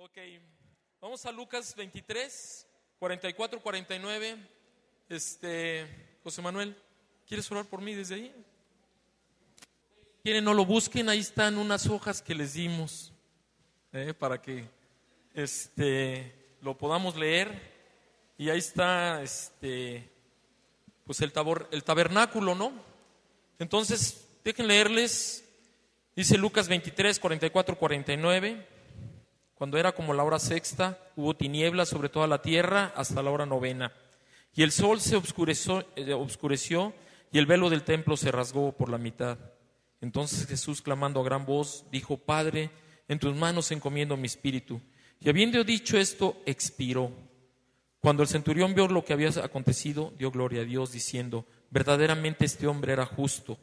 Ok, vamos a Lucas 23, 44, 49. José Manuel, ¿quieres orar por mí desde ahí? Quieren, no lo busquen, ahí están unas hojas que les dimos, para que lo podamos leer. Y ahí está pues el tabernáculo, ¿no? Entonces, dejen leerles. Dice Lucas 23, 44, 49. Cuando era como la hora sexta, hubo tinieblas sobre toda la tierra hasta la hora novena. Y el sol se obscureció y el velo del templo se rasgó por la mitad. Entonces Jesús, clamando a gran voz, dijo: Padre, en tus manos encomiendo mi espíritu. Y habiendo dicho esto, expiró. Cuando el centurión vio lo que había acontecido, dio gloria a Dios, diciendo: verdaderamente este hombre era justo.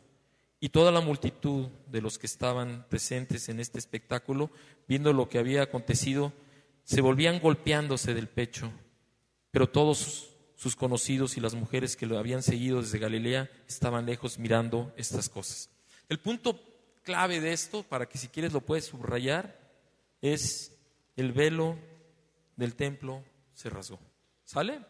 Y toda la multitud de los que estaban presentes en este espectáculo, viendo lo que había acontecido, se volvían golpeándose del pecho. Pero todos sus conocidos y las mujeres que lo habían seguido desde Galilea estaban lejos mirando estas cosas. El punto clave de esto, para que si quieres lo puedes subrayar, es el velo del templo se rasgó. ¿Sale?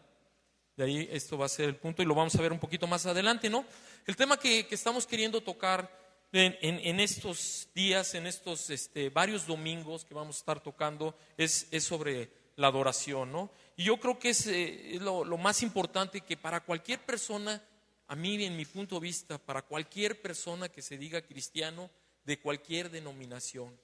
De ahí esto va a ser el punto y lo vamos a ver un poquito más adelante, ¿no? El tema que estamos queriendo tocar en estos días, en estos varios domingos que vamos a estar tocando, es sobre la adoración, ¿no? Y yo creo que es lo más importante, que para cualquier persona, a mí en mi punto de vista, para cualquier persona que se diga cristiano de cualquier denominación,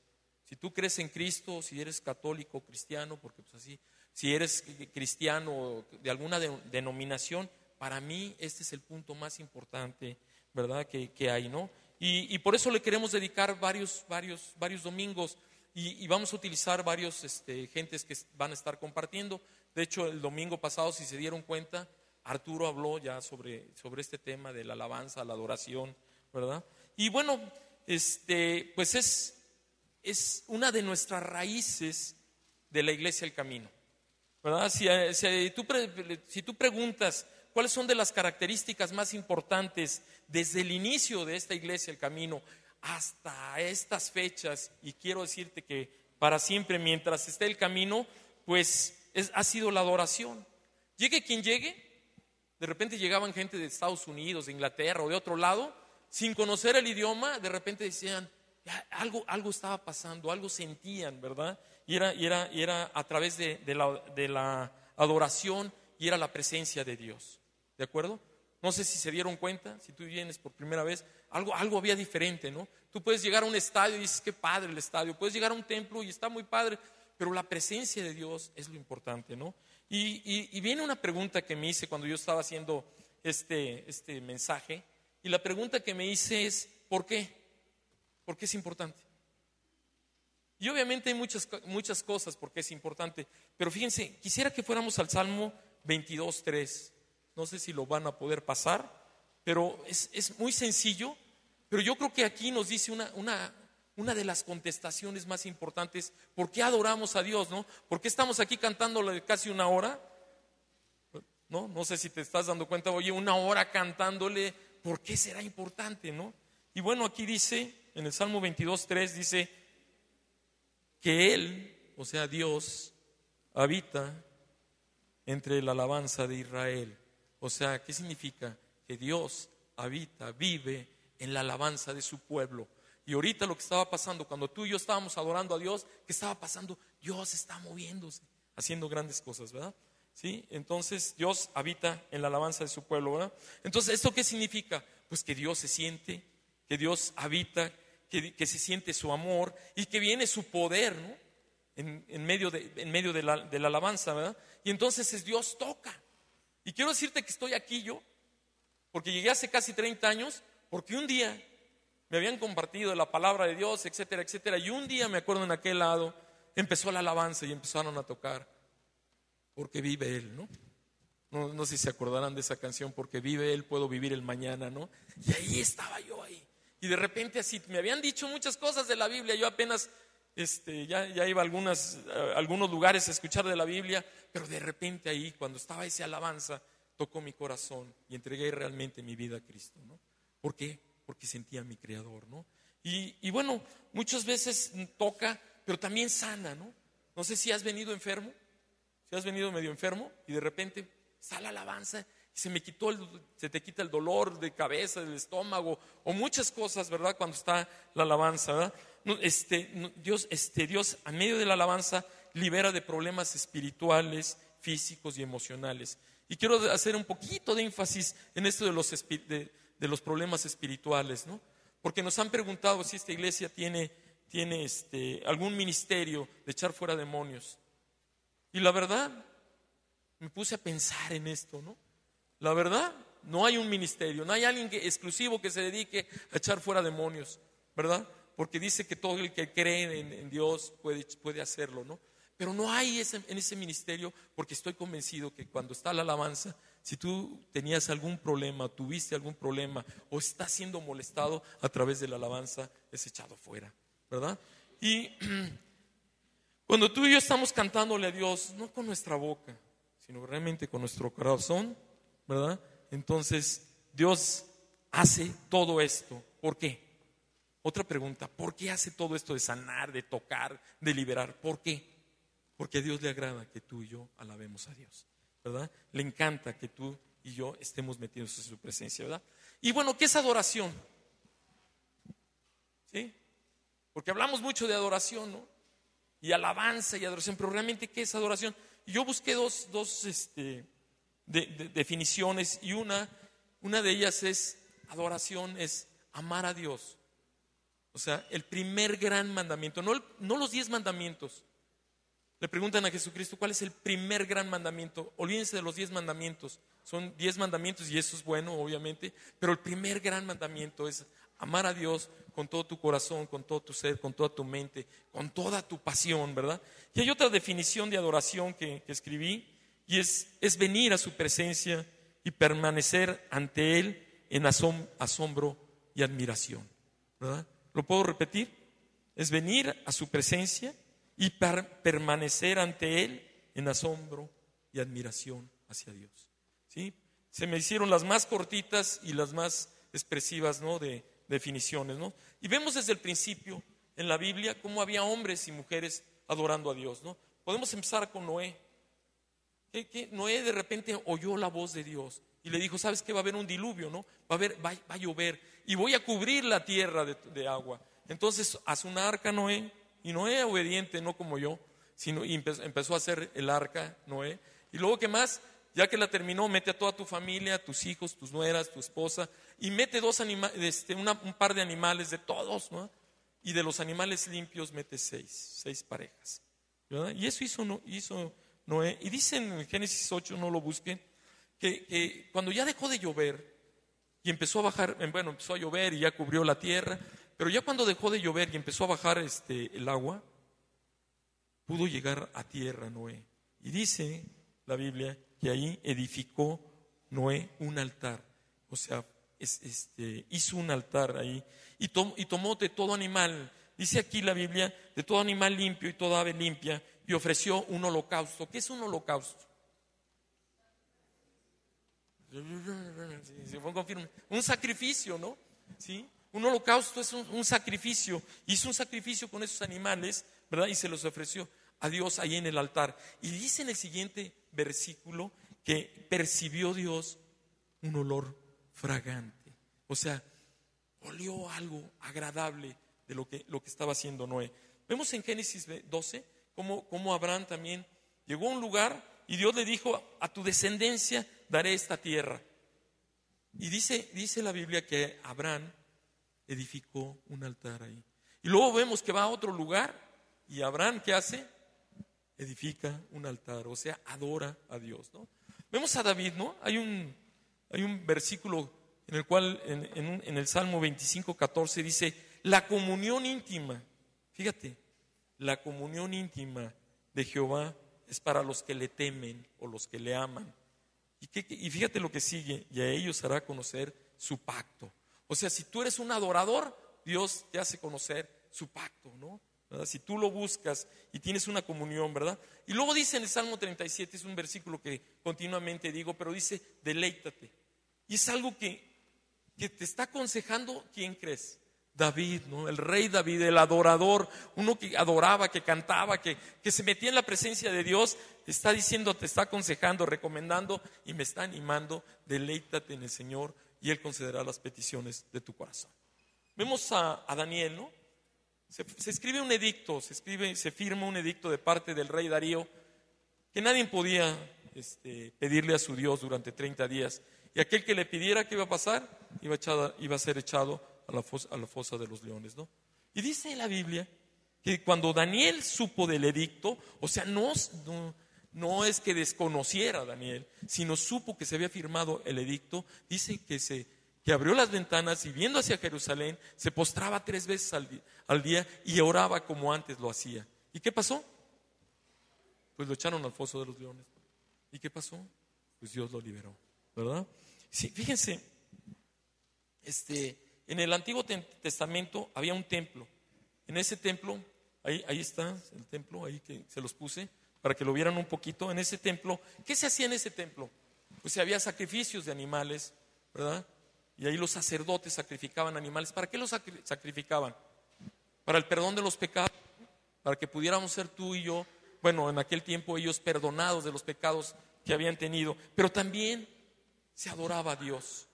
si tú crees en Cristo, si eres católico o cristiano, porque pues así, si eres cristiano de alguna denominación, para mí este es el punto más importante, ¿verdad? Que hay, ¿no? Y por eso le queremos dedicar varios domingos y vamos a utilizar varios gentes que van a estar compartiendo. De hecho, el domingo pasado, si se dieron cuenta, Arturo habló ya sobre este tema de la alabanza, la adoración, ¿verdad? Y bueno, pues es una de nuestras raíces de la Iglesia El Camino, ¿verdad? Si tú preguntas cuáles son de las características más importantes desde el inicio de esta Iglesia El Camino hasta estas fechas, y quiero decirte que para siempre mientras esté el camino, pues ha sido la adoración. Llegue quien llegue, de repente llegaban gente de Estados Unidos, de Inglaterra o de otro lado, sin conocer el idioma, de repente decían: algo estaba pasando, algo sentían, ¿verdad? Y era a través de la adoración, y era la presencia de Dios, ¿de acuerdo? No sé si se dieron cuenta, si tú vienes por primera vez, algo había diferente, ¿no? Tú puedes llegar a un estadio y dices: qué padre el estadio. Puedes llegar a un templo y está muy padre, pero la presencia de Dios es lo importante, ¿no? Y viene una pregunta que me hice cuando yo estaba haciendo este mensaje, y la pregunta que me hice es: ¿por qué? ¿Por qué es importante? Y obviamente hay muchas cosas por qué es importante, pero fíjense, quisiera que fuéramos al Salmo 22:3. No sé si lo van a poder pasar, pero es muy sencillo, pero yo creo que aquí nos dice una de las contestaciones más importantes. ¿Por qué adoramos a Dios, no? ¿Por qué estamos aquí cantándole casi una hora? No sé si te estás dando cuenta, oye, una hora cantándole, ¿por qué será importante, no? Y bueno, aquí dice, en el Salmo 22:3 dice que Él, o sea Dios, habita entre la alabanza de Israel. O sea, ¿qué significa? Que Dios habita, vive en la alabanza de su pueblo. Y ahorita lo que estaba pasando, cuando tú y yo estábamos adorando a Dios, ¿qué estaba pasando? Dios está moviéndose, haciendo grandes cosas, ¿verdad? ¿Sí? Entonces Dios habita en la alabanza de su pueblo, ¿verdad? Entonces, ¿esto qué significa? Pues que Dios se siente, que Dios habita, que se siente su amor y que viene su poder, ¿no? En medio de la alabanza, ¿verdad? Y entonces Dios toca. Y quiero decirte que estoy aquí yo, porque llegué hace casi 30 años, porque un día me habían compartido la palabra de Dios, etcétera, etcétera, y un día, me acuerdo, en aquel lado empezó la alabanza y empezaron a tocar Porque vive Él, ¿no? No sé si se acordarán de esa canción, Porque vive Él, puedo vivir el mañana, ¿no? Y ahí estaba yo ahí. Y de repente así, me habían dicho muchas cosas de la Biblia, yo apenas ya iba a algunos lugares a escuchar de la Biblia, pero de repente ahí, cuando estaba esa alabanza, tocó mi corazón y entregué realmente mi vida a Cristo, ¿no? ¿Por qué? Porque sentía a mi Creador, ¿no? Y bueno, muchas veces toca, pero también sana, ¿no? No sé si has venido enfermo, si has venido medio enfermo y de repente está la alabanza y se te quita el dolor de cabeza, del estómago o muchas cosas, ¿verdad? Cuando está la alabanza, ¿verdad? Dios a medio de la alabanza libera de problemas espirituales, físicos y emocionales. Y quiero hacer un poquito de énfasis en esto de los problemas espirituales, ¿no? Porque nos han preguntado si esta iglesia tiene algún ministerio de echar fuera demonios. Y la verdad, me puse a pensar en esto, ¿no? La verdad, no hay un ministerio, no hay alguien exclusivo que se dedique a echar fuera demonios, ¿verdad? Porque dice que todo el que cree en Dios puede hacerlo, ¿no? Pero no hay en ese ministerio, porque estoy convencido que cuando está la alabanza, si tú tenías algún problema, tuviste algún problema o estás siendo molestado a través de la alabanza, es echado fuera, ¿verdad? Y cuando tú y yo estamos cantándole a Dios, no con nuestra boca, sino realmente con nuestro corazón, ¿verdad? Entonces Dios hace todo esto. ¿Por qué? Otra pregunta, ¿por qué hace todo esto de sanar, de tocar, de liberar? ¿Por qué? Porque a Dios le agrada que tú y yo alabemos a Dios, ¿verdad? Le encanta que tú y yo estemos metidos en su presencia, ¿verdad? Y bueno, ¿qué es adoración? ¿Sí? Porque hablamos mucho de adoración, ¿no? Y alabanza y adoración, pero realmente, ¿qué es adoración? Y yo busqué dos definiciones, y una de ellas es: adoración es amar a Dios. O sea, el primer gran mandamiento, no los 10 mandamientos. Le preguntan a Jesucristo cuál es el primer gran mandamiento. Olvídense de los 10 mandamientos. Son 10 mandamientos y eso es bueno, obviamente. Pero el primer gran mandamiento es amar a Dios con todo tu corazón, con todo tu ser, con toda tu mente, con toda tu pasión, ¿verdad? Y hay otra definición de adoración que escribí, y es venir a su presencia y permanecer ante Él en asombro y admiración, ¿verdad? ¿Lo puedo repetir? Es venir a su presencia y permanecer ante Él en asombro y admiración hacia Dios, ¿sí? Se me hicieron las más cortitas y las más expresivas, ¿no?, de definiciones, ¿no? Y vemos desde el principio en la Biblia cómo había hombres y mujeres adorando a Dios, ¿no? Podemos empezar con Noé. Que Noé de repente oyó la voz de Dios y le dijo: ¿sabes qué? Va a haber un diluvio, ¿no? Va a llover y voy a cubrir la tierra de agua. Entonces hace una arca Noé, y Noé, obediente, no como yo, y empezó a hacer el arca Noé. Y luego, ¿qué más? Ya que la terminó, mete a toda tu familia, tus hijos, tus nueras, tu esposa, y mete un par de animales de todos, ¿no? Y de los animales limpios mete 6 parejas, ¿verdad? Y eso hizo Noé. Y dice en Génesis 8, no lo busquen, que cuando ya dejó de llover y empezó a bajar, empezó a llover y ya cubrió la tierra, pero ya cuando dejó de llover y empezó a bajar el agua, pudo llegar a tierra Noé. Y dice la Biblia que ahí edificó Noé un altar. O sea, hizo un altar ahí y tomó de todo animal, dice aquí la Biblia, de todo animal limpio y toda ave limpia, y ofreció un holocausto. ¿Qué es un holocausto? Un sacrificio, ¿no? ¿Sí? Un holocausto es un sacrificio. Hizo un sacrificio con esos animales, ¿verdad? Y se los ofreció a Dios ahí en el altar. Y dice en el siguiente versículo que percibió Dios un olor fragante. O sea, olió algo agradable de lo que estaba haciendo Noé. Vemos en Génesis 12 cómo Abraham también llegó a un lugar y Dios le dijo: a tu descendencia daré esta tierra. Y dice la Biblia que Abraham edificó un altar ahí. Y luego vemos que va a otro lugar y Abraham, ¿qué hace? Edifica un altar, o sea, adora a Dios, ¿no? Vemos a David, ¿no? Hay un versículo en el cual en el Salmo 25:14 dice: la comunión íntima, fíjate, la comunión íntima de Jehová es para los que le temen o los que le aman. Y fíjate lo que sigue: y a ellos hará conocer su pacto. O sea, si tú eres un adorador, Dios te hace conocer su pacto, ¿no? ¿Verdad? Si tú lo buscas y tienes una comunión, ¿verdad? Y luego dice en el Salmo 37, es un versículo que continuamente digo, pero dice: deleítate. Y es algo que te está aconsejando, ¿quién crees? David, ¿no? El rey David, el adorador, uno que adoraba, que cantaba, que se metía en la presencia de Dios, te está diciendo, te está aconsejando, recomendando y me está animando: deleítate en el Señor y Él concederá las peticiones de tu corazón. Vemos a Daniel, ¿no? Se escribe un edicto, se firma un edicto de parte del rey Darío, que nadie podía pedirle a su Dios durante 30 días. Y aquel que le pidiera, ¿qué iba a pasar? Iba a ser echado a la fosa de los leones, ¿no? Y dice la Biblia que cuando Daniel supo del edicto, o sea, no es que desconociera a Daniel, sino supo que se había firmado el edicto. Dice que abrió las ventanas y viendo hacia Jerusalén, se postraba 3 veces al día y oraba como antes lo hacía. ¿Y qué pasó? Pues lo echaron al foso de los leones. ¿Y qué pasó? Pues Dios lo liberó, ¿verdad? Sí, fíjense, en el Antiguo Testamento había un templo. En ese templo, ahí está el templo, ahí que se los puse para que lo vieran un poquito. En ese templo, ¿qué se hacía en ese templo? Pues había sacrificios de animales, ¿verdad? Y ahí los sacerdotes sacrificaban animales. ¿Para qué los sacrificaban? Para el perdón de los pecados, para que pudiéramos ser tú y yo, bueno, en aquel tiempo ellos perdonados de los pecados que habían tenido, pero también se adoraba a Dios,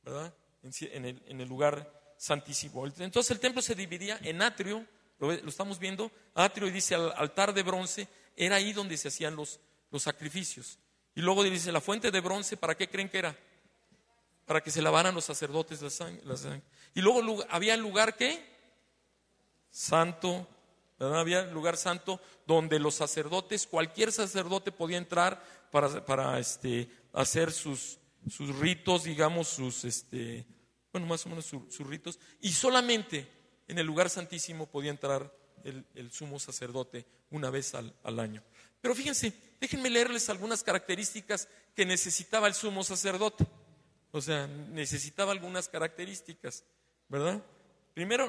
¿verdad? En el lugar santísimo. Entonces el templo se dividía en atrio, lo estamos viendo, atrio, y dice altar de bronce, era ahí donde se hacían los sacrificios. Y luego dice la fuente de bronce, ¿para qué creen que era? Para que se lavaran los sacerdotes la sangre. Y luego había el lugar, ¿qué? Santo, ¿verdad? Había el lugar santo donde los sacerdotes, cualquier sacerdote podía entrar para hacer sus ritos, digamos, más o menos sus ritos, y solamente en el lugar santísimo podía entrar el sumo sacerdote una vez al año. Pero fíjense, déjenme leerles algunas características que necesitaba el sumo sacerdote. O sea, necesitaba algunas características, ¿verdad? Primero,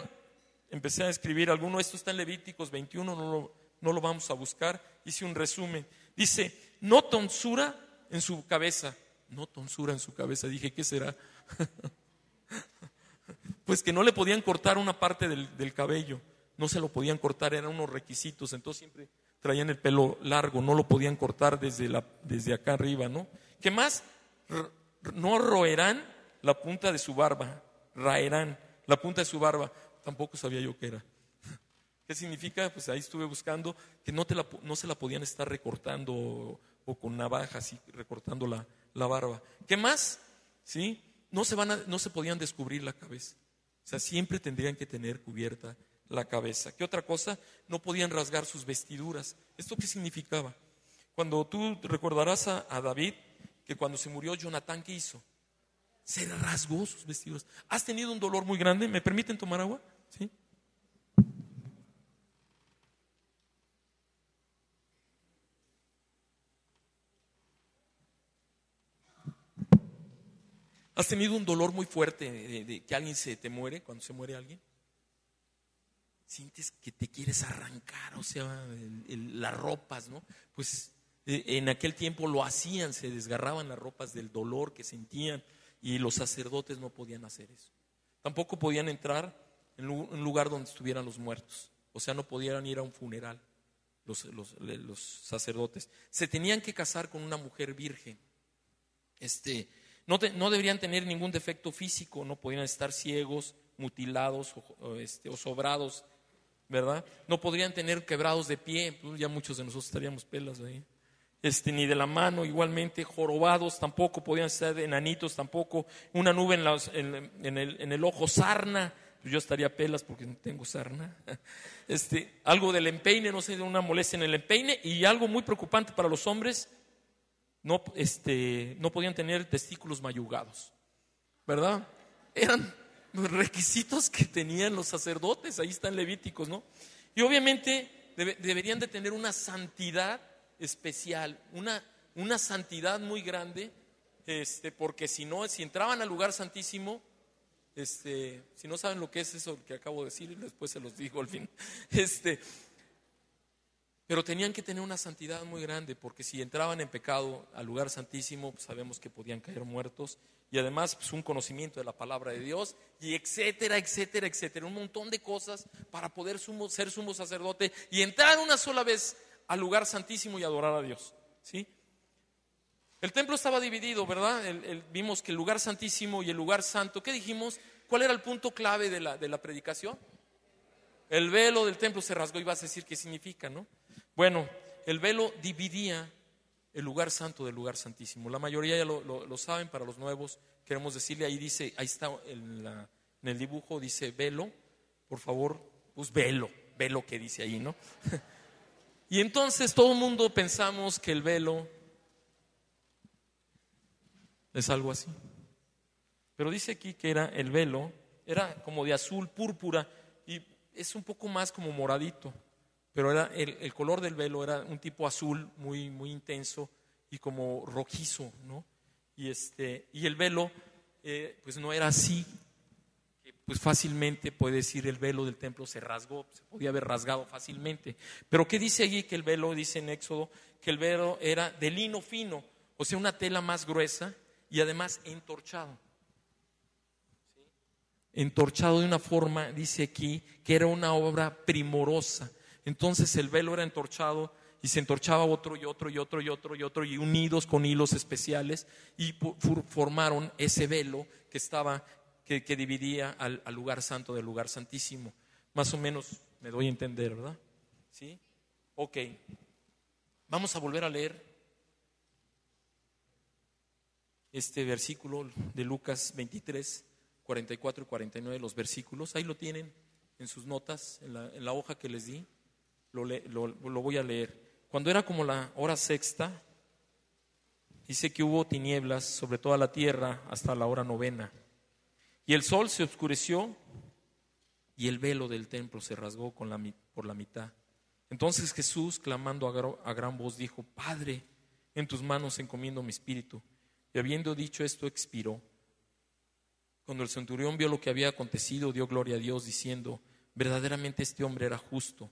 empecé a escribir alguno, esto está en Levíticos 21, no lo vamos a buscar, hice un resumen. Dice, no tonsura en su cabeza. No tonsura en su cabeza, dije, ¿qué será? Pues que no le podían cortar una parte del cabello, no se lo podían cortar, eran unos requisitos, entonces siempre traían el pelo largo, no lo podían cortar desde acá arriba, ¿no? ¿Qué más? No roerán la punta de su barba, raerán la punta de su barba, tampoco sabía yo qué era. ¿Qué significa? Pues ahí estuve buscando que no se la podían estar recortando o con navajas y recortando la barba. ¿Qué más? ¿Sí? No se podían descubrir la cabeza. O sea, siempre tendrían que tener cubierta la cabeza. ¿Qué otra cosa? No podían rasgar sus vestiduras. ¿Esto qué significaba? Cuando tú recordarás a David, que cuando se murió Jonatán, ¿qué hizo? Se rasgó sus vestiduras. ¿Has tenido un dolor muy grande? ¿Me permiten tomar agua? ¿Sí? ¿Has tenido un dolor muy fuerte de que alguien te muere, cuando se muere alguien? Sientes que te quieres arrancar, o sea, las ropas, ¿no? Pues en aquel tiempo lo hacían, se desgarraban las ropas del dolor que sentían, y los sacerdotes no podían hacer eso. Tampoco podían entrar en un lugar donde estuvieran los muertos, o sea, no podían ir a un funeral los sacerdotes. Se tenían que casar con una mujer virgen. No deberían tener ningún defecto físico, no podían estar ciegos, mutilados o sobrados, ¿verdad? No podrían tener quebrados de pie, pues ya muchos de nosotros estaríamos pelas ahí. Ni de la mano, igualmente, jorobados tampoco, podían ser enanitos tampoco, una nube en el ojo, sarna, pues yo estaría pelas porque no tengo sarna. Algo del empeine, no sé, de una molestia en el empeine, y algo muy preocupante para los hombres, no podían tener testículos mayugados, ¿verdad? Eran los requisitos que tenían los sacerdotes, ahí están Levíticos, ¿no? Y obviamente deberían de tener una santidad especial, una santidad muy grande, porque si entraban al lugar santísimo, si no saben lo que es eso que acabo de decir, después se los digo al fin, Pero tenían que tener una santidad muy grande, porque si entraban en pecado al lugar santísimo, pues sabemos que podían caer muertos. Y además, pues un conocimiento de la palabra de Dios, y etcétera, etcétera, etcétera. Un montón de cosas para poder ser sumo sacerdote y entrar una sola vez al lugar santísimo y adorar a Dios, ¿sí? El templo estaba dividido, ¿verdad? Vimos que el lugar santísimo y el lugar santo. ¿Qué dijimos? ¿Cuál era el punto clave de la predicación? El velo del templo se rasgó, y vas a decir qué significa, ¿no? Bueno, el velo dividía el lugar santo del lugar santísimo. La mayoría ya lo saben. Para los nuevos queremos decirle, ahí dice, ahí está en el dibujo, dice velo, por favor, pues velo que dice ahí, ¿no? Y entonces todo el mundo pensamos que el velo es algo así. Pero dice aquí que el velo era como de azul púrpura, y es un poco más como moradito. Pero era el color del velo era un tipo azul muy, muy intenso y como rojizo, ¿no? Y el velo pues no era así, pues fácilmente puede decir el velo del templo se rasgó, se podía haber rasgado fácilmente. Pero ¿qué dice allí? Que el velo, dice en Éxodo, que el velo era de lino fino, o sea, una tela más gruesa y además entorchado. ¿Sí? Entorchado de una forma, dice aquí, que era una obra primorosa. Entonces el velo era entorchado y se entorchaba otro y otro y otro y otro y otro, y unidos con hilos especiales, y formaron ese velo que dividía al lugar santo del lugar santísimo. Más o menos me doy a entender, ¿verdad? ¿Sí? Ok. Vamos a volver a leer este versículo de Lucas 23, 44 y 49, los versículos. Ahí lo tienen en sus notas, en la hoja que les di. Lo voy a leer. Cuando era como la hora sexta, dice que hubo tinieblas sobre toda la tierra hasta la hora novena. Y el sol se oscureció y el velo del templo se rasgó por la mitad. Entonces Jesús, clamando a gran voz, dijo: Padre, en tus manos encomiendo mi espíritu. Y habiendo dicho esto, expiró. Cuando el centurión vio lo que había acontecido, dio gloria a Dios, diciendo: verdaderamente este hombre era justo.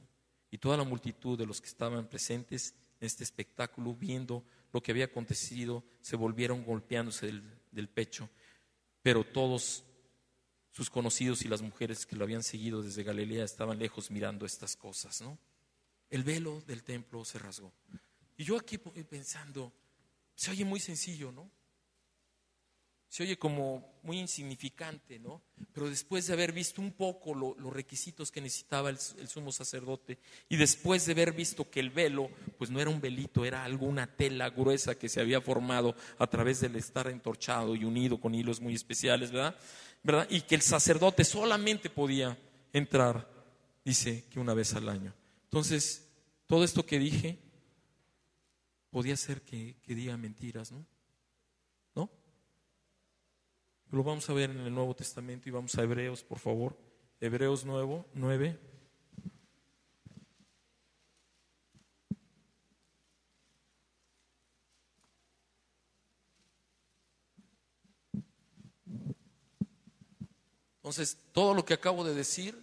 Y toda la multitud de los que estaban presentes en este espectáculo, viendo lo que había acontecido, se volvieron golpeándose del pecho. Pero todos sus conocidos y las mujeres que lo habían seguido desde Galilea estaban lejos mirando estas cosas, ¿no? El velo del templo se rasgó. Y yo aquí pensando, se oye muy sencillo, ¿no? Se oye como muy insignificante, ¿no? Pero después de haber visto un poco los requisitos que necesitaba el sumo sacerdote, y después de haber visto que el velo pues no era un velito, era alguna tela gruesa que se había formado a través del estar entorchado y unido con hilos muy especiales, ¿verdad? Y que el sacerdote solamente podía entrar, dice que una vez al año. Entonces, todo esto que dije podía ser que diga mentiras, ¿no? Lo vamos a ver en el Nuevo Testamento, y vamos a Hebreos, por favor. Hebreos 9. Entonces, todo lo que acabo de decir,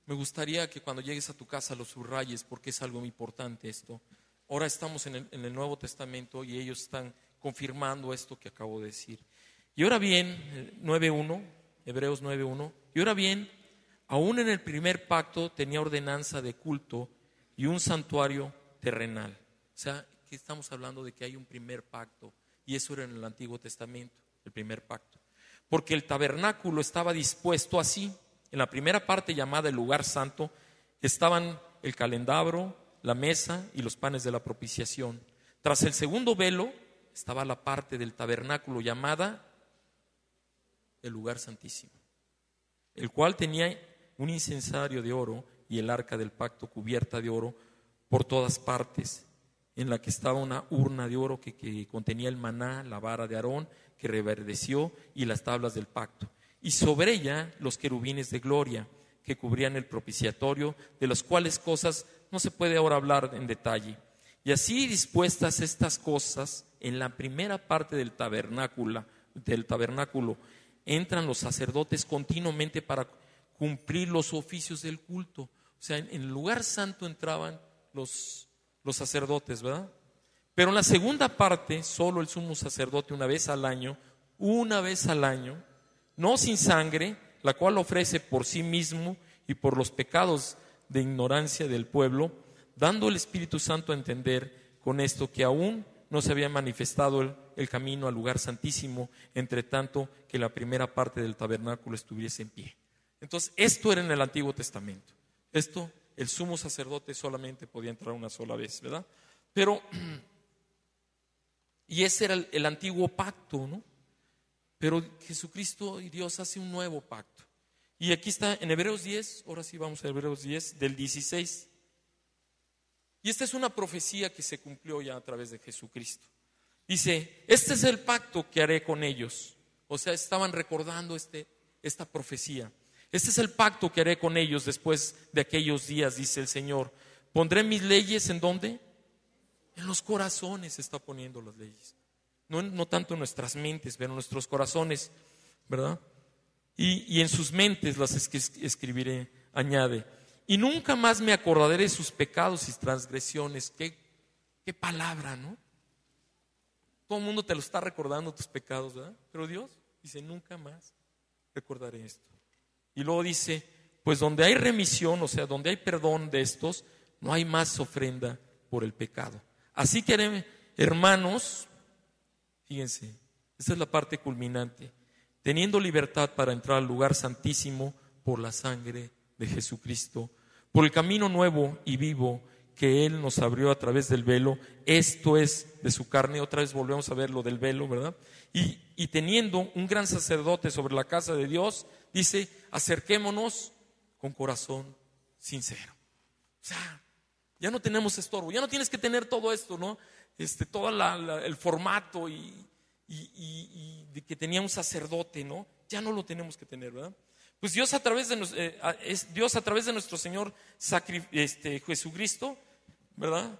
me gustaría que cuando llegues a tu casa lo subrayes, porque es algo muy importante esto. Ahora estamos en el Nuevo Testamento y ellos están confirmando esto que acabo de decir. Y ahora bien, Hebreos 9:1, y ahora bien, aún en el primer pacto tenía ordenanza de culto y un santuario terrenal. O sea, que estamos hablando de que hay un primer pacto, y eso era en el Antiguo Testamento, el primer pacto. Porque el tabernáculo estaba dispuesto así. En la primera parte, llamada el lugar santo, estaban el candelabro, la mesa y los panes de la propiciación. Tras el segundo velo estaba la parte del tabernáculo llamada el lugar santísimo, el cual tenía un incensario de oro y el arca del pacto cubierta de oro por todas partes, en la que estaba una urna de oro que contenía el maná, la vara de Aarón que reverdeció, y las tablas del pacto, y sobre ella los querubines de gloria que cubrían el propiciatorio, de las cuales cosas no se puede ahora hablar en detalle. Y así dispuestas estas cosas, en la primera parte del tabernáculo entran los sacerdotes continuamente para cumplir los oficios del culto. O sea, en el lugar santo entraban los los sacerdotes, ¿verdad? Pero en la segunda parte, solo el sumo sacerdote una vez al año, no sin sangre, la cual ofrece por sí mismo y por los pecados de ignorancia del pueblo, dando el Espíritu Santo a entender con esto que aún no se había manifestado el camino al lugar santísimo, entre tanto que la primera parte del tabernáculo estuviese en pie. Entonces, esto era en el Antiguo Testamento. Esto, el sumo sacerdote solamente podía entrar una sola vez, ¿verdad? Pero, y ese era el antiguo pacto, ¿no? Pero Jesucristo y Dios hace un nuevo pacto. Y aquí está en Hebreos 10, ahora sí vamos a Hebreos 10, del 16. Y esta es una profecía que se cumplió ya a través de Jesucristo. Dice, este es el pacto que haré con ellos. O sea, estaban recordando esta profecía. Este es el pacto que haré con ellos después de aquellos días, dice el Señor. Pondré mis leyes, ¿en dónde? En los corazones está poniendo las leyes. No tanto en nuestras mentes, pero en nuestros corazones, ¿verdad? Y en sus mentes las escribiré, añade. Y nunca más me acordaré de sus pecados y transgresiones. Qué palabra, ¿no? Todo el mundo te lo está recordando, tus pecados, ¿verdad? Pero Dios dice, nunca más recordaré esto. Y luego dice, pues donde hay remisión, o sea, donde hay perdón de estos, no hay más ofrenda por el pecado. Así que, hermanos, fíjense, esta es la parte culminante. Teniendo libertad para entrar al lugar santísimo por la sangre de Jesucristo, por el camino nuevo y vivo que Él nos abrió a través del velo, esto es de su carne. Otra vez volvemos a ver lo del velo, ¿verdad? Y teniendo un gran sacerdote sobre la casa de Dios, dice, acerquémonos con corazón sincero. O sea, ya no tenemos estorbo, ya no tienes que tener todo esto, ¿no? Todo el formato y de que tenía un sacerdote, ¿no? Ya no lo tenemos que tener, ¿verdad? Pues Dios a través de nuestro Señor Jesucristo, ¿verdad?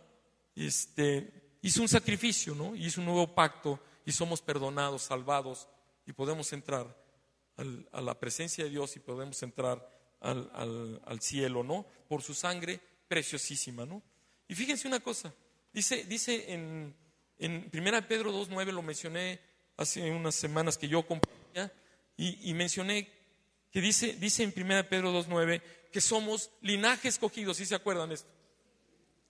Hizo un sacrificio, ¿no? Hizo un nuevo pacto y somos perdonados, salvados y podemos entrar a la presencia de Dios y podemos entrar al cielo, ¿no? Por su sangre preciosísima, ¿no? Y fíjense una cosa, dice en 1 Pedro 2:9, lo mencioné hace unas semanas que yo compartía y mencioné que dice en 1 Pedro 2:9 que somos linaje escogido. ¿Sí se acuerdan esto?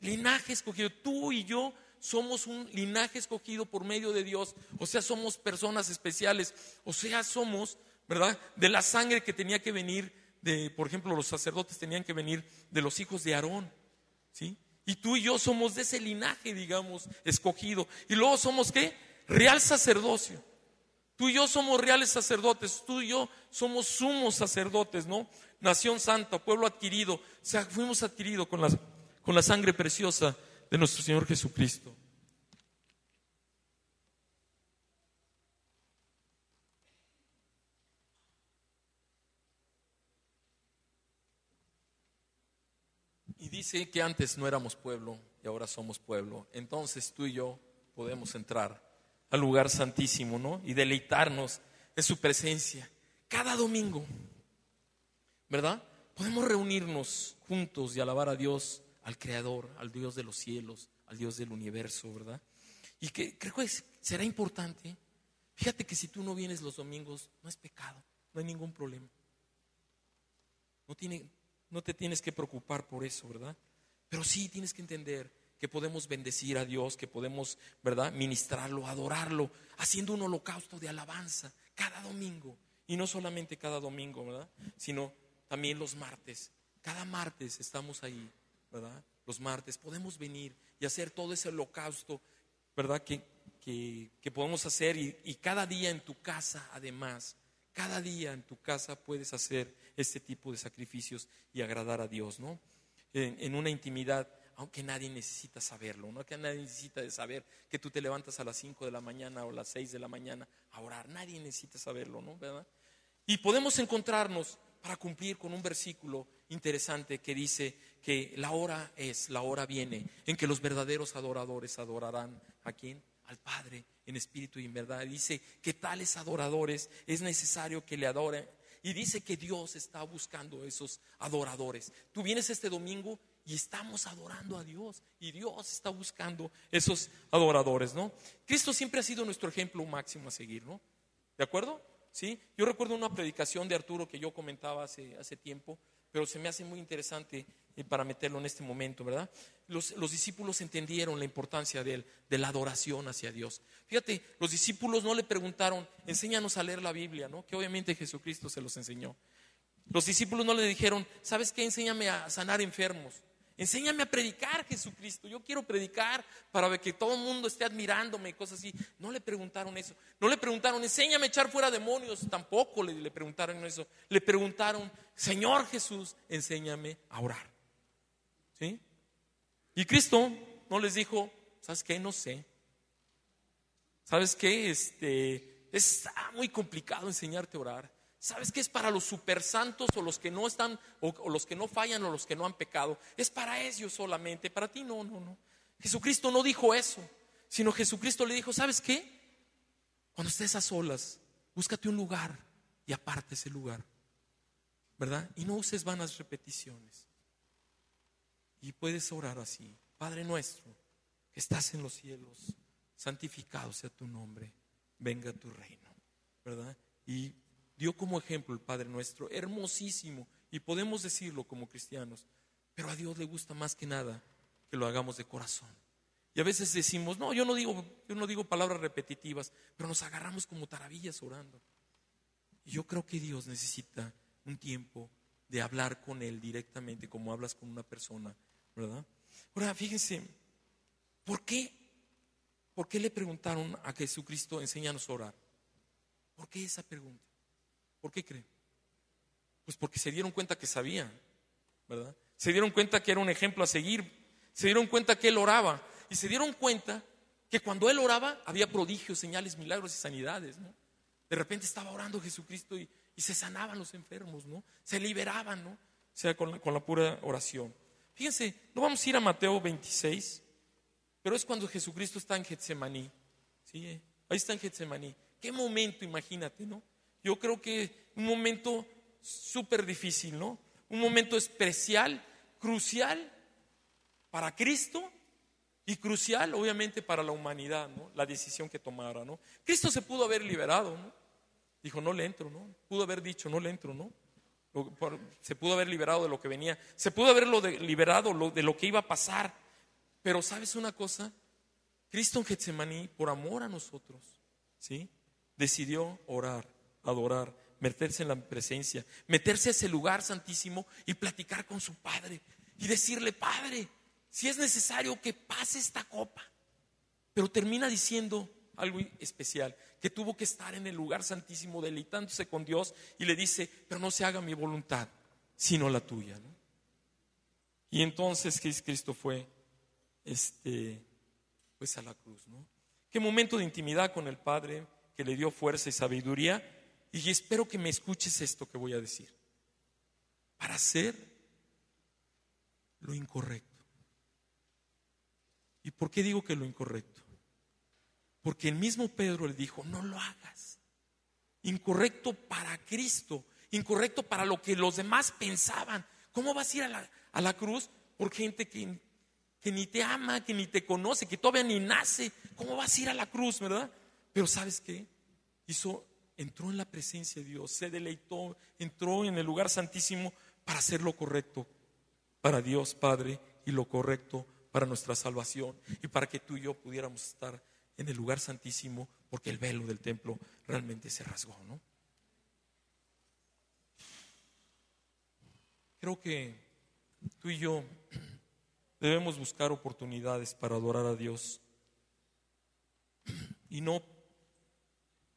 Linaje escogido. Tú y yo somos un linaje escogido por medio de Dios. O sea, somos personas especiales. O sea, somos, ¿verdad? De la sangre que tenía que venir por ejemplo, los sacerdotes tenían que venir de los hijos de Aarón, ¿sí? Y tú y yo somos de ese linaje, digamos, escogido. Y luego somos, ¿qué? Real sacerdocio. Tú y yo somos reales sacerdotes, tú y yo somos sumos sacerdotes, ¿no? Nación santa, pueblo adquirido. O sea, fuimos adquiridos con la sangre preciosa de nuestro Señor Jesucristo. Y dice que antes no éramos pueblo y ahora somos pueblo. Entonces tú y yo podemos entrar al lugar santísimo, ¿no? Y deleitarnos en su presencia cada domingo, ¿verdad? Podemos reunirnos juntos y alabar a Dios, al Creador, al Dios de los cielos, al Dios del universo, ¿verdad? Y que creo que será importante. Fíjate que si tú no vienes los domingos, no es pecado, no hay ningún problema. No te tienes que preocupar por eso, ¿verdad? Pero sí tienes que entender que podemos bendecir a Dios, que podemos, ¿verdad?, ministrarlo, adorarlo, haciendo un holocausto de alabanza cada domingo. Y no solamente cada domingo, ¿verdad?, sino también los martes. Cada martes estamos ahí, ¿verdad? Los martes podemos venir y hacer todo ese holocausto, ¿verdad?, que podemos hacer. Y cada día en tu casa, además, cada día en tu casa puedes hacer este tipo de sacrificios y agradar a Dios, ¿no? En una intimidad, aunque nadie necesita saberlo, ¿no? Que nadie necesita de saber que tú te levantas a las 5 de la mañana o a las 6 de la mañana a orar. Nadie necesita saberlo, ¿no? ¿Verdad? Y podemos encontrarnos para cumplir con un versículo interesante que dice que la hora viene en que los verdaderos adoradores adorarán ¿a quién? Al Padre en espíritu y en verdad. Dice que tales adoradores es necesario que le adoren. Y dice que Dios está buscando esos adoradores. Tú vienes este domingo y estamos adorando a Dios, y Dios está buscando esos adoradores, ¿no? Cristo siempre ha sido nuestro ejemplo máximo a seguir, ¿no? ¿De acuerdo? ¿Sí? Yo recuerdo una predicación de Arturo que yo comentaba hace tiempo, pero se me hace muy interesante para meterlo en este momento, ¿verdad? Los discípulos entendieron la importancia de la adoración hacia Dios. Fíjate, los discípulos no le preguntaron, enséñanos a leer la Biblia, ¿no? Que obviamente Jesucristo se los enseñó. Los discípulos no le dijeron, ¿sabes qué? Enséñame a sanar enfermos. Enséñame a predicar, Jesucristo. Yo quiero predicar para que todo el mundo esté admirándome y cosas así. No le preguntaron eso. No le preguntaron, enséñame a echar fuera demonios. Tampoco le preguntaron eso. Le preguntaron, Señor Jesús, enséñame a orar. ¿Sí? Y Cristo no les dijo, ¿sabes qué? No sé. ¿Sabes qué? Está muy complicado enseñarte a orar. ¿Sabes qué es para los supersantos o los que no están, o los que no fallan o los que no han pecado? Es para ellos solamente, para ti no. Jesucristo no dijo eso, sino Jesucristo le dijo, ¿sabes qué? Cuando estés a solas, búscate un lugar y aparte ese lugar, ¿verdad? Y no uses vanas repeticiones. Y puedes orar así, Padre nuestro, que estás en los cielos, santificado sea tu nombre, venga tu reino, ¿verdad? Y dio como ejemplo el Padre Nuestro, hermosísimo, y podemos decirlo como cristianos, pero a Dios le gusta más que nada que lo hagamos de corazón. Y a veces decimos, no, yo no digo palabras repetitivas, pero nos agarramos como tarabillas orando. Y yo creo que Dios necesita un tiempo de hablar con Él directamente, como hablas con una persona, ¿verdad? Ahora, fíjense, ¿por qué le preguntaron a Jesucristo, enséñanos a orar? ¿Por qué esa pregunta? ¿Por qué creen? Pues porque se dieron cuenta que sabía, ¿verdad? Se dieron cuenta que era un ejemplo a seguir. Se dieron cuenta que Él oraba. Y se dieron cuenta que cuando Él oraba había prodigios, señales, milagros y sanidades, ¿no? De repente estaba orando Jesucristo y se sanaban los enfermos, ¿no? Se liberaban, ¿no? O sea, con la pura oración. Fíjense, no vamos a ir a Mateo 26, pero es cuando Jesucristo está en Getsemaní, ¿sí? Ahí está en Getsemaní. Qué momento, imagínate, ¿no? Yo creo que un momento súper difícil, ¿no? Un momento especial, crucial para Cristo y crucial, obviamente, para la humanidad, ¿no? La decisión que tomara, ¿no? Cristo se pudo haber liberado, ¿no? Dijo, no le entro, ¿no? Pudo haber dicho, no le entro, ¿no? Se pudo haber liberado de lo que venía. Se pudo haberlo liberado de lo que iba a pasar. Pero ¿sabes una cosa? Cristo en Getsemaní, por amor a nosotros, ¿sí? Decidió orar, adorar, meterse en la presencia, meterse a ese lugar santísimo y platicar con su Padre y decirle, Padre, si es necesario que pase esta copa. Pero termina diciendo algo especial, que tuvo que estar en el lugar santísimo deleitándose con Dios y le dice, pero no se haga mi voluntad, sino la tuya, ¿no? Y entonces Cristo fue pues a la cruz, ¿no? Qué momento de intimidad con el Padre que le dio fuerza y sabiduría. Y espero que me escuches esto que voy a decir. Para hacer lo incorrecto. ¿Y por qué digo que lo incorrecto? Porque el mismo Pedro le dijo, no lo hagas. Incorrecto para Cristo, incorrecto para lo que los demás pensaban. ¿Cómo vas a ir a la cruz por gente que ni te ama, que ni te conoce, que todavía ni nace? ¿Cómo vas a ir a la cruz, verdad? Pero ¿sabes qué? Entró en la presencia de Dios, se deleitó, entró en el lugar santísimo para hacer lo correcto para Dios Padre y lo correcto para nuestra salvación y para que tú y yo pudiéramos estar en el lugar santísimo, porque el velo del templo realmente se rasgó, ¿no? Creo que tú y yo debemos buscar oportunidades para adorar a Dios y no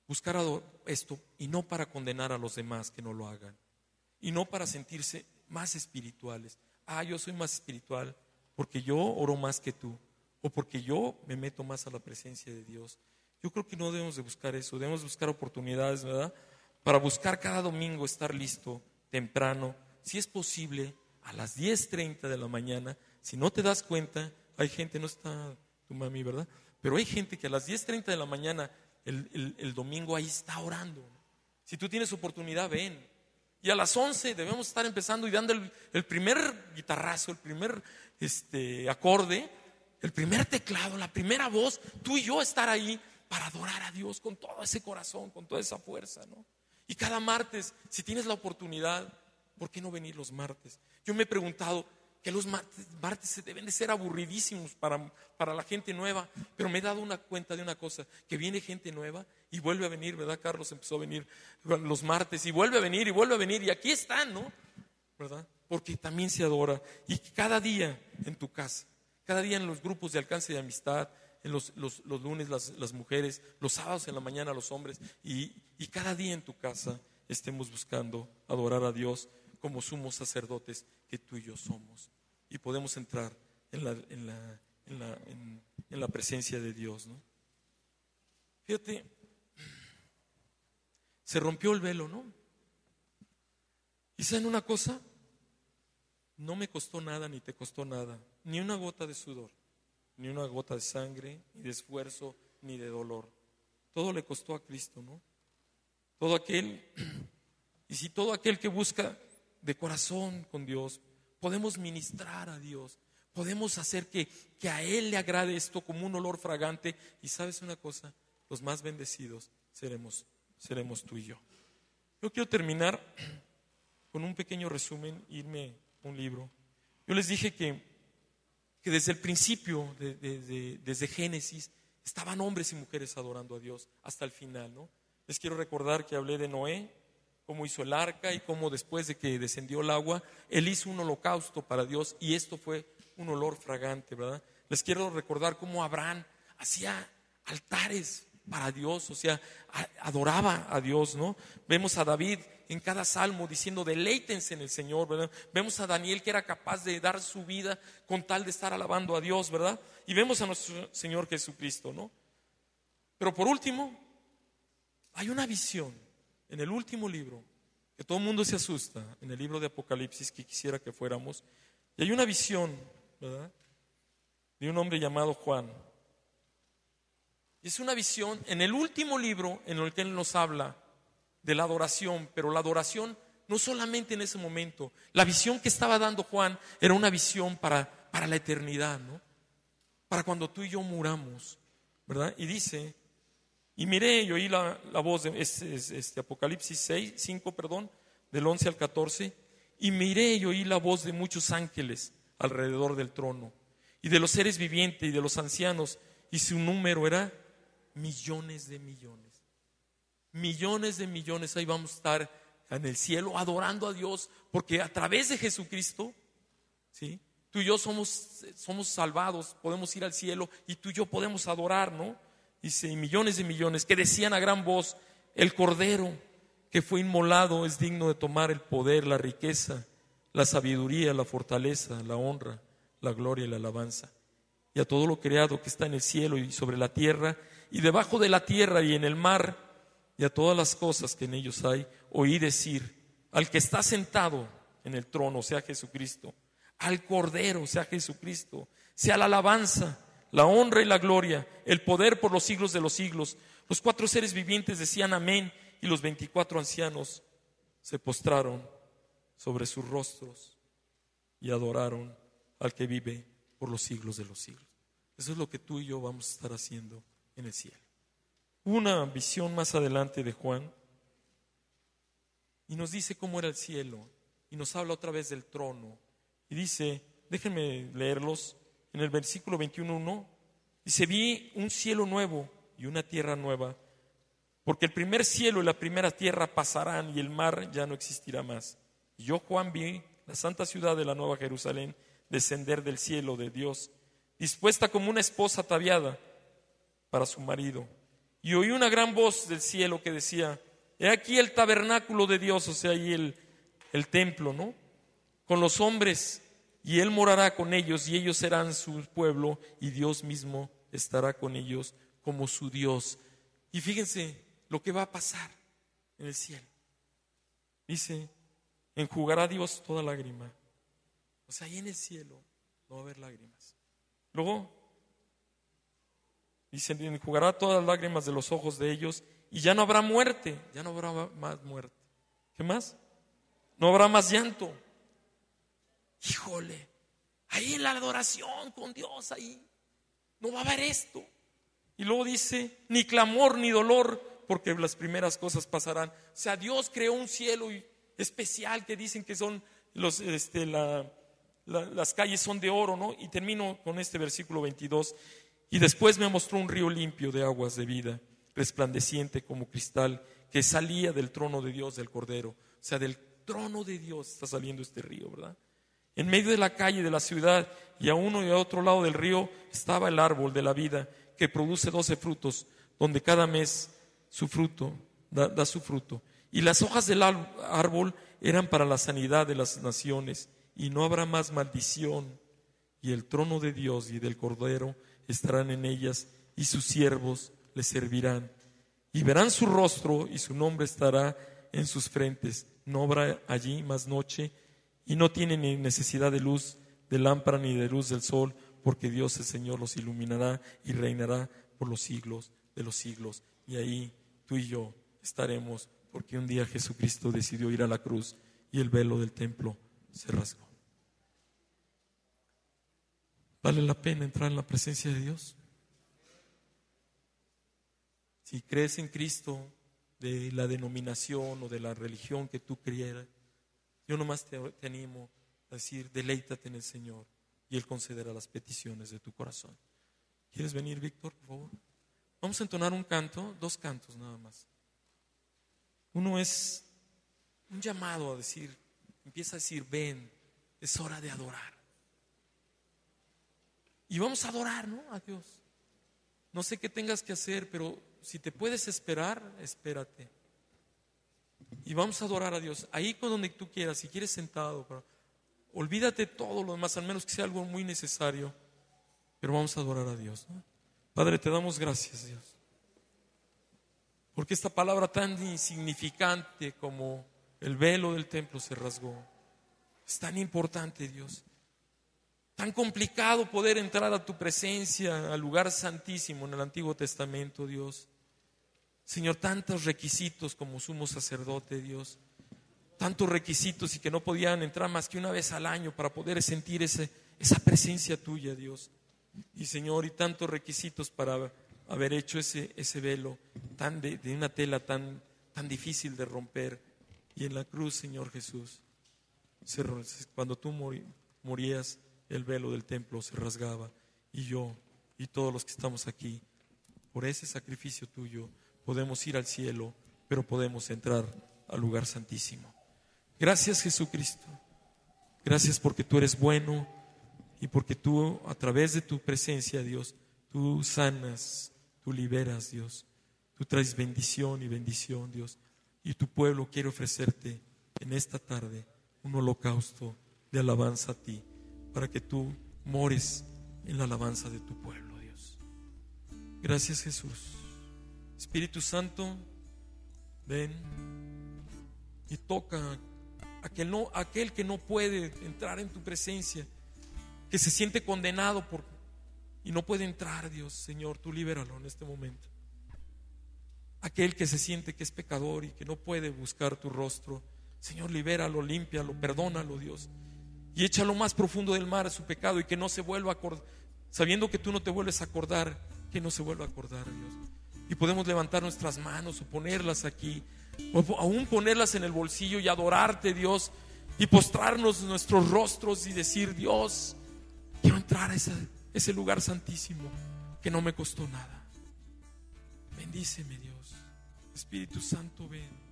buscar esto y no para condenar a los demás que no lo hagan y no para sentirse más espirituales. Yo soy más espiritual porque yo oro más que tú o porque yo me meto más a la presencia de Dios. Yo creo que no debemos de buscar eso, debemos buscar oportunidades, ¿verdad? Para buscar cada domingo estar listo temprano, si es posible a las 10:30 de la mañana. Si no te das cuenta, hay gente, no está tu mami, ¿verdad? Pero hay gente que a las 10:30 de la mañana el domingo ahí está orando. Si tú tienes oportunidad, ven. Y a las 11 debemos estar empezando y dando el primer guitarrazo, el primer acorde, el primer teclado, la primera voz, tú y yo estar ahí para adorar a Dios con todo ese corazón, con toda esa fuerza, ¿no? Y cada martes, si tienes la oportunidad, ¿por qué no venir los martes? Yo me he preguntado que los martes deben de ser aburridísimos para la gente nueva, pero me he dado cuenta de una cosa, que viene gente nueva y vuelve a venir, ¿verdad? Carlos empezó a venir los martes y vuelve a venir y aquí están, ¿no? ¿Verdad? Porque también se adora. Y cada día en tu casa, cada día en los grupos de alcance de amistad, en los lunes las mujeres, los sábados en la mañana los hombres, y cada día en tu casa estemos buscando adorar a Dios como sumos sacerdotes que tú y yo somos, y podemos entrar en la presencia de Dios, ¿no? Fíjate, se rompió el velo, ¿no? ¿Y saben una cosa? No me costó nada ni te costó nada, ni una gota de sudor, ni una gota de sangre, ni de esfuerzo, ni de dolor. Todo le costó a Cristo, ¿no? Todo aquel que busca de corazón con Dios, podemos ministrar a Dios, podemos hacer que a Él le agrade esto como un olor fragante. Y ¿sabes una cosa? Los más bendecidos seremos tú y yo. Yo quiero terminar con un pequeño resumen, irme a un libro. Yo les dije que desde el principio, desde Génesis, estaban hombres y mujeres adorando a Dios hasta el final, ¿no? Les quiero recordar que hablé de Noé, cómo hizo el arca y cómo después de que descendió el agua, él hizo un holocausto para Dios y esto fue un olor fragante, ¿verdad? Les quiero recordar cómo Abraham hacía altares para Dios, o sea, adoraba a Dios, ¿no? Vemos a David en cada salmo diciendo deleítense en el Señor, ¿verdad? Vemos a Daniel que era capaz de dar su vida con tal de estar alabando a Dios, ¿verdad? Y vemos a nuestro Señor Jesucristo, ¿no? Pero por último, hay una visión en el último libro que todo el mundo se asusta, en el libro de Apocalipsis, que quisiera que fuéramos, y hay una visión, ¿verdad?, de un hombre llamado Juan. Y es una visión en el último libro en el que él nos habla de la adoración, pero la adoración no solamente en ese momento. La visión que estaba dando Juan era una visión para la eternidad, ¿no? Para cuando tú y yo muramos, ¿verdad? Y dice, y miré y oí la voz de Apocalipsis 5, del 11 al 14, y miré y oí la voz de muchos ángeles alrededor del trono, y de los seres vivientes y de los ancianos, y su número era millones de millones. Millones de millones, ahí vamos a estar en el cielo adorando a Dios, porque a través de Jesucristo, ¿sí?, tú y yo somos salvados, podemos ir al cielo y tú y yo podemos adorar, ¿no? Dice, y millones de millones que decían a gran voz, el Cordero que fue inmolado es digno de tomar el poder, la riqueza, la sabiduría, la fortaleza, la honra, la gloria y la alabanza. Y a todo lo creado que está en el cielo y sobre la tierra y debajo de la tierra y en el mar, y a todas las cosas que en ellos hay, oí decir, al que está sentado en el trono, sea Jesucristo, al Cordero, sea Jesucristo, sea la alabanza, la honra y la gloria, el poder por los siglos de los siglos. Los 4 seres vivientes decían amén, y los 24 ancianos se postraron sobre sus rostros y adoraron al que vive por los siglos de los siglos. Eso es lo que tú y yo vamos a estar haciendo en el cielo. Una visión más adelante de Juan y nos dice cómo era el cielo y nos habla otra vez del trono y dice, déjenme leerlos, en el versículo 21:1 dice, vi un cielo nuevo y una tierra nueva, porque el primer cielo y la primera tierra pasarán y el mar ya no existirá más. Y yo, Juan, vi la santa ciudad de la nueva Jerusalén descender del cielo de Dios, dispuesta como una esposa ataviada para su marido. Y oí una gran voz del cielo que decía, he aquí el tabernáculo de Dios, o sea, ahí el templo, ¿no?, con los hombres, y Él morará con ellos, y ellos serán su pueblo, y Dios mismo estará con ellos como su Dios. Y fíjense lo que va a pasar en el cielo. Dice, enjugará Dios toda lágrima. O sea, ahí en el cielo no va a haber lágrimas. Luego, dice, enjugará todas las lágrimas de los ojos de ellos, y ya no habrá muerte, ya no habrá más muerte. ¿Qué más? no habrá más llanto. Híjole, ahí en la adoración con Dios, ahí no va a haber esto. Y luego dice, ni clamor ni dolor, porque las primeras cosas pasarán. O sea, Dios creó un cielo especial que dicen que son las calles son de oro, ¿no? Y termino con este versículo 22. Y después me mostró un río limpio de aguas de vida, resplandeciente como cristal, que salía del trono de Dios, del Cordero. O sea, del trono de Dios está saliendo este río, ¿verdad? En medio de la calle de la ciudad y a uno y a otro lado del río estaba el árbol de la vida, que produce 12 frutos, donde cada mes su fruto da su fruto. Y las hojas del árbol eran para la sanidad de las naciones, y no habrá más maldición. Y el trono de Dios y del Cordero estarán en ellas, y sus siervos les servirán. Y verán su rostro, y su nombre estará en sus frentes. No habrá allí más noche, y no tienen ni necesidad de luz de lámpara ni de luz del sol, porque Dios el Señor los iluminará y reinará por los siglos de los siglos. Y ahí tú y yo estaremos, porque un día Jesucristo decidió ir a la cruz y el velo del templo se rasgó. ¿Vale la pena entrar en la presencia de Dios? Si crees en Cristo, de la denominación o de la religión que tú creyeras, yo nomás te animo a decir, deleítate en el Señor y Él concederá las peticiones de tu corazón. ¿Quieres venir, Víctor, por favor? Vamos a entonar un canto, 2 cantos nada más. Uno es un llamado a decir, empieza a decir, ven, es hora de adorar. Y vamos a adorar, ¿no? A Dios. No sé qué tengas que hacer, pero si te puedes esperar, espérate. Y vamos a adorar a Dios. Ahí con donde tú quieras, si quieres sentado, pero olvídate todo lo demás, al menos que sea algo muy necesario. Pero vamos a adorar a Dios, ¿no? Padre, te damos gracias, Dios. Porque esta palabra tan insignificante como el velo del templo se rasgó, es tan importante, Dios. Tan complicado poder entrar a tu presencia, al lugar santísimo en el Antiguo Testamento, Dios. Señor, tantos requisitos como sumo sacerdote, Dios. Tantos requisitos y que no podían entrar más que una vez al año para poder sentir esa presencia tuya, Dios. Y Señor, y tantos requisitos para haber hecho ese velo de una tela tan difícil de romper. Y en la cruz, Señor Jesús, cuando tú morías, el velo del templo se rasgaba, y yo y todos los que estamos aquí, por ese sacrificio tuyo, podemos ir al cielo, pero podemos entrar al lugar santísimo. Gracias, Jesucristo. Gracias porque tú eres bueno y porque tú, a través de tu presencia, Dios, tú sanas, tú liberas, Dios. Tú traes bendición y bendición, Dios. Y tu pueblo quiere ofrecerte en esta tarde un holocausto de alabanza a ti, para que tú mores en la alabanza de tu pueblo, Dios. Gracias, Jesús. Espíritu Santo, ven y toca aquel que no puede entrar en tu presencia, que se siente condenado y no puede entrar, Dios. Señor, tú libéralo en este momento. Aquel que se siente que es pecador y que no puede buscar tu rostro, Señor, libéralo, límpialo, perdónalo, Dios. Y échalo más profundo del mar a su pecado, y que no se vuelva a acordar, sabiendo que tú no te vuelves a acordar, que no se vuelva a acordar, Dios. Y podemos levantar nuestras manos o ponerlas aquí, o aún ponerlas en el bolsillo y adorarte, Dios, y postrarnos nuestros rostros y decir, Dios, quiero entrar a ese lugar santísimo que no me costó nada. Bendíceme, Dios. Espíritu Santo, ven.